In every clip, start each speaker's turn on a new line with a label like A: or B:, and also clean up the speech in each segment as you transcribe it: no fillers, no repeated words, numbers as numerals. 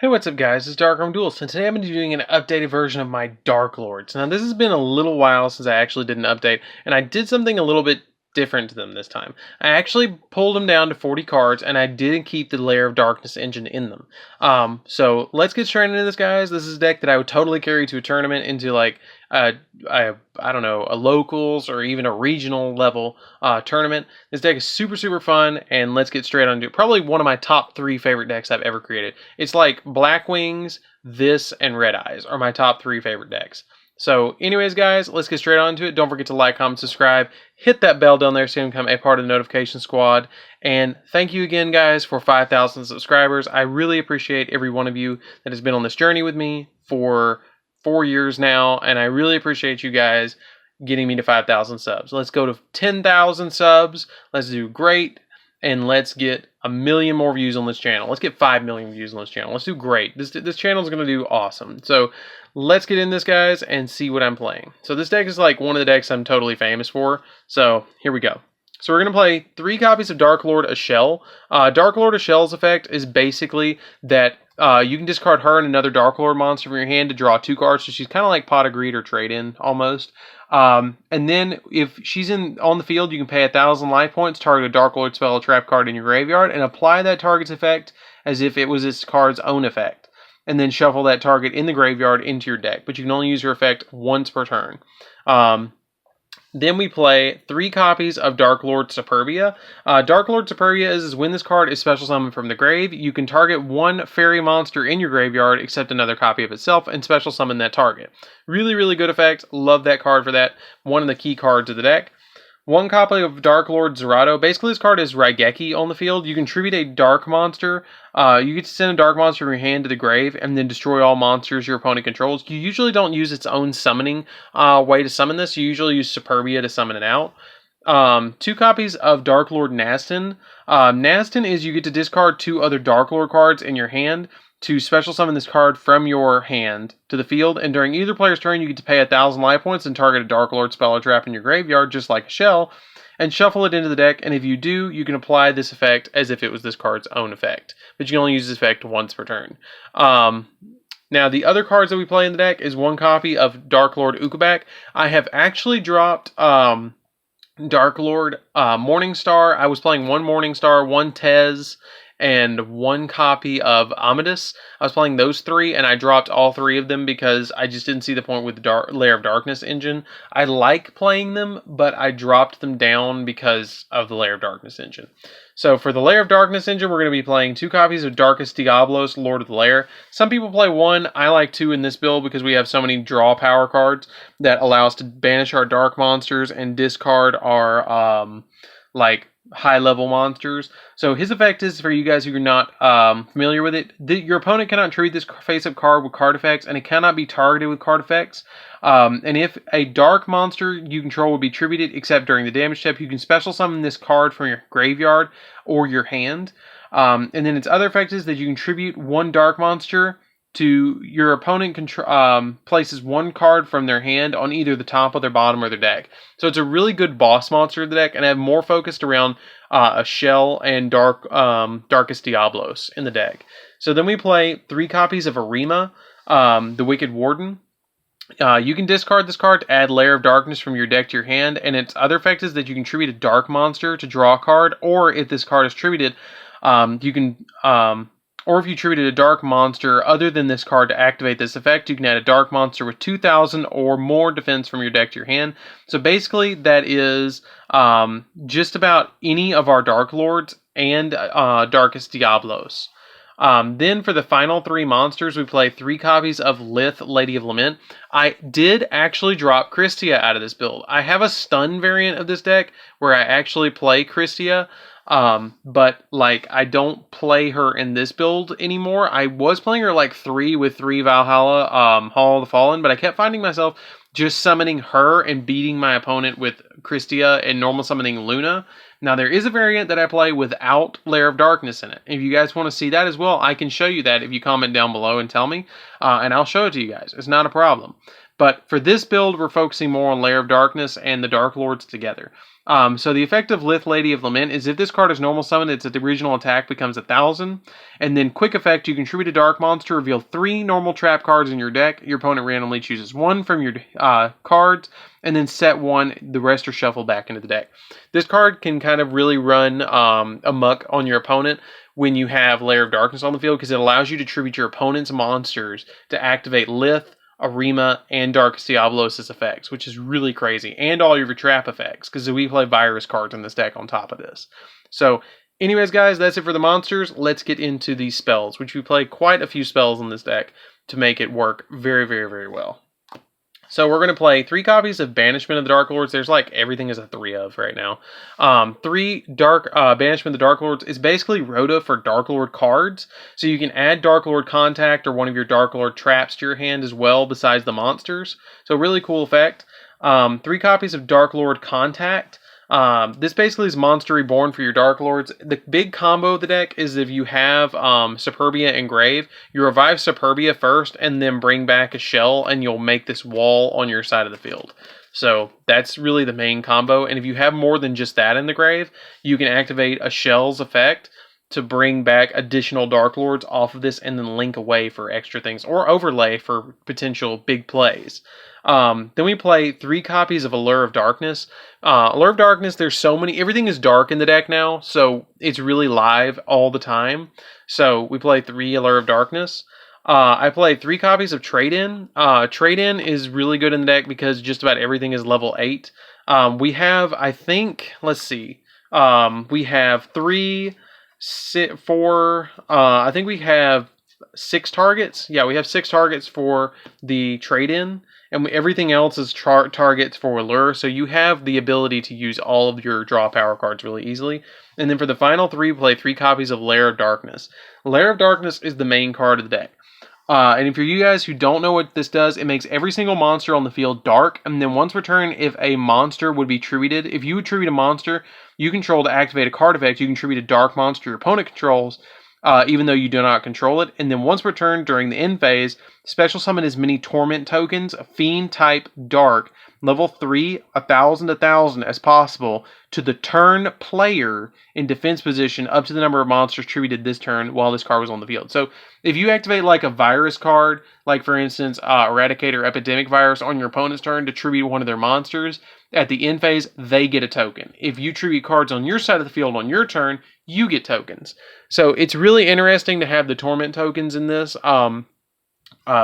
A: Hey, what's up guys, it's DarkArmedDuelist, and today I'm going to be doing an updated version of my Darklords. Now this has been a little while since I actually did an update, and I did something a little bit different to them this time. I actually pulled them down to 40 cards, and I didn't keep the Lair of Darkness engine in them. So let's get straight into this, guys. This is a deck that I would totally carry to a tournament, into like I don't know, a locals or even a regional level tournament. This deck is super fun, and let's get straight onto it. Probably one of my top 3 favorite decks I've ever created. It's like Black Wings, this, and Red Eyes are my top 3 favorite decks. So anyways, guys, let's get straight on to it. Don't forget to like, comment, subscribe. Hit that bell down there so you can become a part of the notification squad. And thank you again, guys, for 5,000 subscribers. I really appreciate every one of you that has been on this journey with me for 4 years now, and I really appreciate you guys getting me to 5,000 subs. Let's go to 10,000 subs. Let's do great, and let's get 1 million more views on this channel. Let's get 5 million views on this channel. Let's do great. This channel is going to do awesome. So let's get in this, guys, and see what I'm playing. So this deck is like one of the decks I'm totally famous for. So here we go. So we're going to play 3 copies of Darklord A Shell. Darklord A Shell's effect is basically that you can discard her and another Darklord monster from your hand to draw 2 cards. So she's kind of like Pot of Greed or Trade-In almost. And then if she's on the field, you can pay 1,000 life points, target a Darklord spell or trap card in your graveyard, and apply that target's effect as if it was this card's own effect. And then shuffle that target in the graveyard into your deck. But you can only use your effect once per turn. Then we play 3 copies of Darklord Superbia. Darklord Superbia is when this card is special summoned from the grave, you can target 1 fairy monster in your graveyard except another copy of itself and special summon that target. Really good effect. Love that card for that. One of the key cards of the deck. 1 copy of Darklord Zerato. Basically, this card is Raigeki on the field. You contribute a dark monster. You get to send a dark monster from your hand to the grave and then destroy all monsters your opponent controls. You usually don't use its own summoning way to summon this. You usually use Superbia to summon it out. 2 copies of Darklord Nastin. Nastin is you get to discard 2 other Darklord cards in your hand to special summon this card from your hand to the field, and during either player's turn, you get to pay 1,000 life points and target a Darklord spell or trap in your graveyard, just like a shell, and shuffle it into the deck, and if you do, you can apply this effect as if it was this card's own effect, but you can only use this effect once per turn. Now, the other cards that we play in the deck is 1 copy of Darklord Ukobak. I have actually dropped Darklord Morningstar. I was playing 1 Morningstar, 1 Tez, and 1 copy of Amethyst. I was playing those 3, and I dropped all 3 of them because I just didn't see the point with the Lair of Darkness engine. I like playing them, but I dropped them down because of the Lair of Darkness engine. So for the Lair of Darkness engine, we're going to be playing 2 copies of Darkest Diablos, Lord of the Lair. Some people play 1. I like 2 in this build because we have so many draw power cards that allow us to banish our dark monsters and discard our like high-level monsters. So his effect is, for you guys who are not familiar with it, your opponent cannot treat this face-up card with card effects, and it cannot be targeted with card effects. And if a dark monster you control will be tributed except during the damage step, you can special summon this card from your graveyard or your hand. And then its other effect is that you contribute 1 dark monster to your opponent places 1 card from their hand on either the top or their bottom of their deck. So it's a really good boss monster of the deck, and I have more focused around a shell and Darkest Diablos in the deck. So then we play 3 copies of Arima, the Wicked Warden. You can discard this card to add Lair of Darkness from your deck to your hand, and its other effect is that you can tribute a dark monster to draw a card, or if this card is tributed, you can or if you tributed a dark monster other than this card to activate this effect, you can add a dark monster with 2,000 or more defense from your deck to your hand. So basically, that is just about any of our Dark Lords and Darkest Diablos. Then for the final 3 monsters, we play 3 copies of Lith, Lady of Lament. I did actually drop Christia out of this build. I have a stun variant of this deck where I actually play Christia. But like I don't play her in this build anymore. I was playing her like 3 with 3 Valhalla, Hall of the Fallen, but I kept finding myself just summoning her and beating my opponent with Christia and normal summoning Luna. Now there is a variant that I play without Lair of Darkness in it. If you guys want to see that as well, I can show you that if you comment down below and tell me, and I'll show it to you guys. It's not a problem. But for this build, we're focusing more on Lair of Darkness and the Dark Lords together. So the effect of Lith Lady of Lament is if this card is normal summoned, its original attack becomes 1,000. And then quick effect, you contribute a dark monster, reveal 3 normal trap cards in your deck. Your opponent randomly chooses 1 from your cards, and then set 1. The rest are shuffled back into the deck. This card can kind of really run amok on your opponent when you have Lair of Darkness on the field, because it allows you to tribute your opponent's monsters to activate Lith, Arima, and Darkest Diabolos' effects, which is really crazy, and all your trap effects, because we play virus cards in this deck on top of this. So, anyways, guys, that's it for the monsters. Let's get into these spells, which we play quite a few spells in this deck to make it work very, very, very well. So we're going to play 3 copies of Banishment of the Darklords. There's like everything is a 3 of right now. 3 Banishment of the Darklords is basically Rhoda for Darklord cards. So you can add Darklord Contact or one of your Darklord traps to your hand as well besides the monsters. So really cool effect. 3 copies of Darklord Contact. This basically is Monster Reborn for your Darklords. The big combo of the deck is if you have Superbia and Grave, you revive Superbia first and then bring back a shell and you'll make this wall on your side of the field. So that's really the main combo. And if you have more than just that in the grave, you can activate a shell's effect to bring back additional Darklords off of this and then link away for extra things or overlay for potential big plays. Then we play 3 copies of Allure of Darkness. Allure of Darkness, there's so many, everything is dark in the deck now, so it's really live all the time. So we play 3 Allure of Darkness. I play 3 copies of Trade-In. Trade-In is really good in the deck because just about everything is level 8. We have, I think, let's see, we have 4, I think we have 6 targets. Yeah, we have 6 targets for the Trade-In. And everything else is targets for Allure, so you have the ability to use all of your draw power cards really easily. And then for the final 3, play 3 copies of Lair of Darkness. Lair of Darkness is the main card of the deck. And if for you guys who don't know what this does, it makes every single monster on the field dark, and then once per turn, if a monster would be tributed, if you would tribute a monster you control to activate a card effect, you can tribute a dark monster your opponent controls, even though you do not control it. And then once per turn during the end phase, special summon as many torment tokens, fiend type dark, level 3, 1,000 as possible to the turn player in defense position up to the number of monsters tributed this turn while this card was on the field. So if you activate like a virus card, like for instance Eradicator Epidemic Virus on your opponent's turn to tribute one of their monsters, at the end phase they get a token. If you tribute cards on your side of the field on your turn, you get tokens. So it's really interesting to have the torment tokens in this.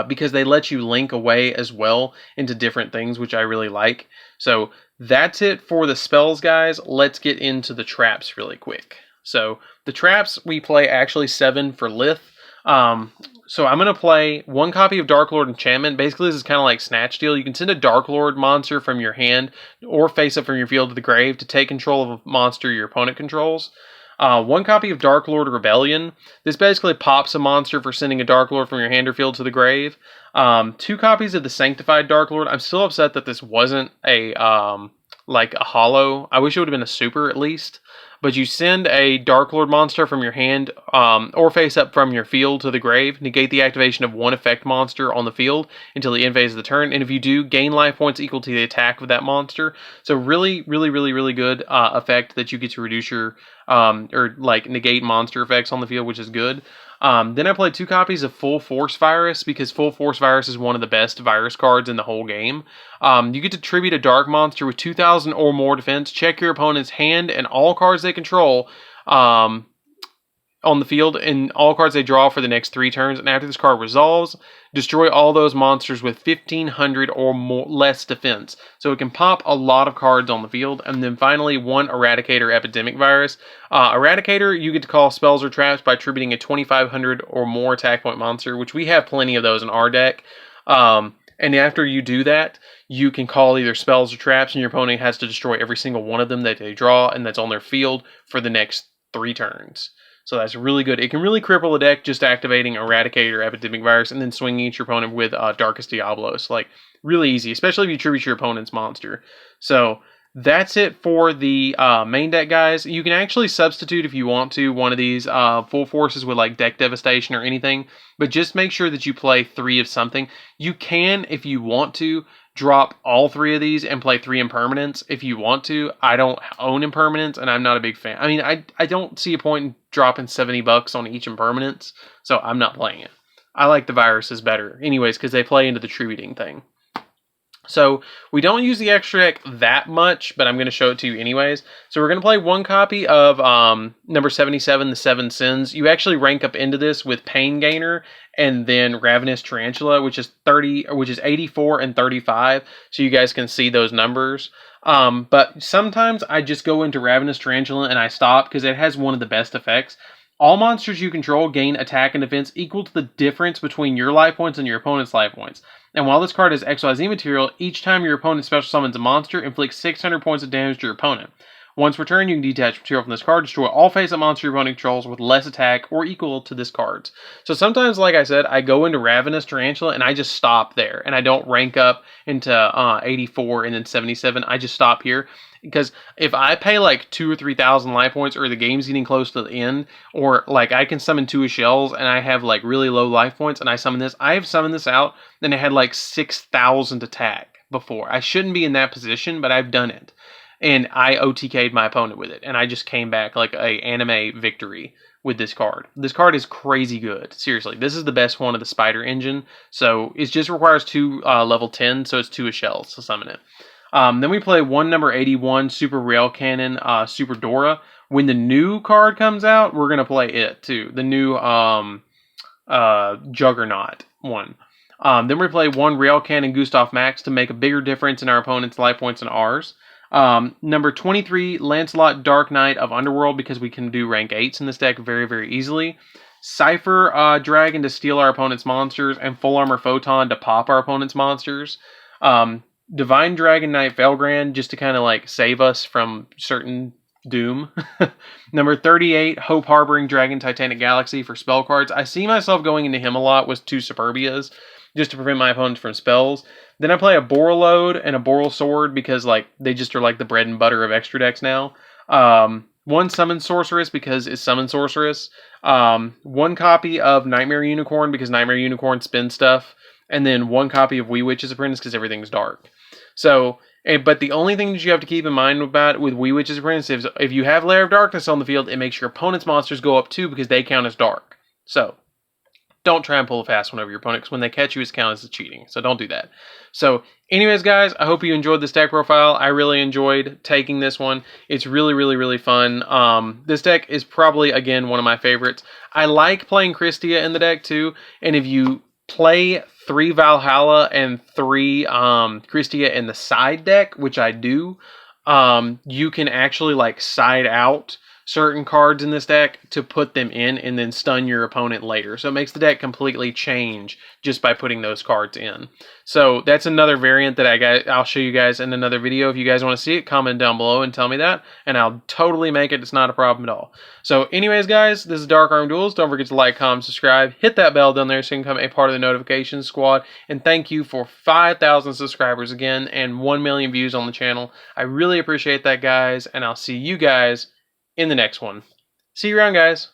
A: Because they let you link away as well into different things, which I really like. So that's it for the spells, guys. Let's get into the traps really quick. So the traps, we play actually 7 for Lith. So I'm going to play 1 copy of Darklord Enchantment. Basically, this is kind of like Snatch Steal. You can send a Darklord monster from your hand or face up from your field to the grave to take control of a monster your opponent controls. 1 copy of Darklord Rebellion. This basically pops a monster for sending a Darklord from your hand or field to the grave. 2 copies of the Sanctified Darklord. I'm still upset that this wasn't a like a holo. I wish it would have been a super at least. But you send a Darklord monster from your hand or face up from your field to the grave. Negate the activation of 1 effect monster on the field until the end phase of the turn. And if you do, gain life points equal to the attack of that monster. So really, really, really, really good effect that you get to reduce your or like negate monster effects on the field, which is good. Then I played 2 copies of Full Force Virus because Full Force Virus is one of the best virus cards in the whole game. You get to tribute a dark monster with 2,000 or more defense. Check your opponent's hand and all cards they control on the field and all cards they draw for the next 3 turns. And after this card resolves, destroy all those monsters with 1,500 or more less defense. So it can pop a lot of cards on the field. And then finally, 1 Eradicator Epidemic Virus. Eradicator, you get to call spells or traps by tributing a 2,500 or more attack point monster, which we have plenty of those in our deck. And after you do that, you can call either spells or traps, and your opponent has to destroy every single one of them that they draw and that's on their field for the next 3 turns. So that's really good. It can really cripple a deck just activating Eradicator Epidemic Virus and then swinging at your opponent with Darkest Diabolos. Like, really easy, especially if you tribute your opponent's monster. So that's it for the main deck, guys. You can actually substitute, if you want to, one of these full forces with like Deck Devastation or anything. But just make sure that you play 3 of something. You can, if you want to, drop all 3 of these and play 3 impermanents if you want to. I don't own impermanents, and I'm not a big fan. I mean, I don't see a point in dropping $70 on each impermanence, so I'm not playing it. I like the viruses better, anyways, because they play into the tributing thing. So we don't use the extra deck that much, but I'm going to show it to you anyways. So we're going to play 1 copy of number 77, the 7 Sins. You actually rank up into this with Pain Gainer and then Ravenous Tarantula, which is 84 and 35. So you guys can see those numbers. But sometimes I just go into Ravenous Tarantula and I stop because it has one of the best effects. All monsters you control gain attack and defense equal to the difference between your life points and your opponent's life points. And while this card is XYZ material, each time your opponent special summons a monster, inflicts 600 points of damage to your opponent. Once returned, you can detach material from this card, destroy all face-up monster your opponent controls with less attack or equal to this card's. So sometimes, like I said, I go into Ravenous Tarantula and I just stop there. And I don't rank up into 84 and then 77. I just stop here. Because if I pay like 2,000 or 3,000 life points, or the game's getting close to the end, or like I can summon 2 shells and I have like really low life points and I summon this, I have summoned this out and it had like 6,000 attack before. I shouldn't be in that position, but I've done it. And I OTK'd my opponent with it. And I just came back like a anime victory with this card. This card is crazy good. Seriously, this is the best one of the Spider Engine. So it just requires 2 level 10, so it's 2 shells to summon it. Then we play 1 number 81 Super Rail Cannon Super Dora. When the new card comes out, we're going to play it too. The new Juggernaut one. Then we play 1 Rail Cannon Gustav Max to make a bigger difference in our opponent's life points than ours. Number 23 Lancelot Dark Knight of Underworld, because we can do rank 8s in this deck very, very easily. Cypher Dragon to steal our opponent's monsters, and Full Armor Photon to pop our opponent's monsters. Divine Dragon Knight Felgrand, just to kind of like save us from certain doom. Number 38, Hope Harboring Dragon Titanic Galaxy for spell cards. I see myself going into him a lot with 2 Superbias, just to prevent my opponents from spells. Then I play a Borreload and a Boral Sword, because like they just are like the bread and butter of extra decks now. 1 Summon Sorceress, because it's Summon Sorceress. 1 copy of Nightmare Unicorn, because Nightmare Unicorn spins stuff. And then 1 copy of Wee Witch's Apprentice, because everything's dark. So, but the only thing that you have to keep in mind about with Wee Witch's Apprentice is if you have Lair of Darkness on the field, it makes your opponent's monsters go up too, because they count as dark. So, don't try and pull a fast one over your opponent, because when they catch you, it's counted as cheating. So don't do that. So, anyways, guys, I hope you enjoyed this deck profile. I really enjoyed taking this one. It's really, really, really fun. This deck is probably, again, one of my favorites. I like playing Christia in the deck too, and if you play 3 Valhalla and 3 Christia in the side deck, which I do, you can actually like side out certain cards in this deck to put them in and then stun your opponent later. So it makes the deck completely change just by putting those cards in. So that's another variant that I'll show you guys in another video. If you guys want to see it, comment down below and tell me that, and I'll totally make it. It's not a problem at all. So anyways, guys, this is DarkArmedDuelist. Don't forget to like, comment, subscribe, hit that bell down there so you can become a part of the notification squad. And thank you for 5,000 subscribers again and 1 million views on the channel. I really appreciate that, guys, and I'll see you guys in the next one. See you around, guys.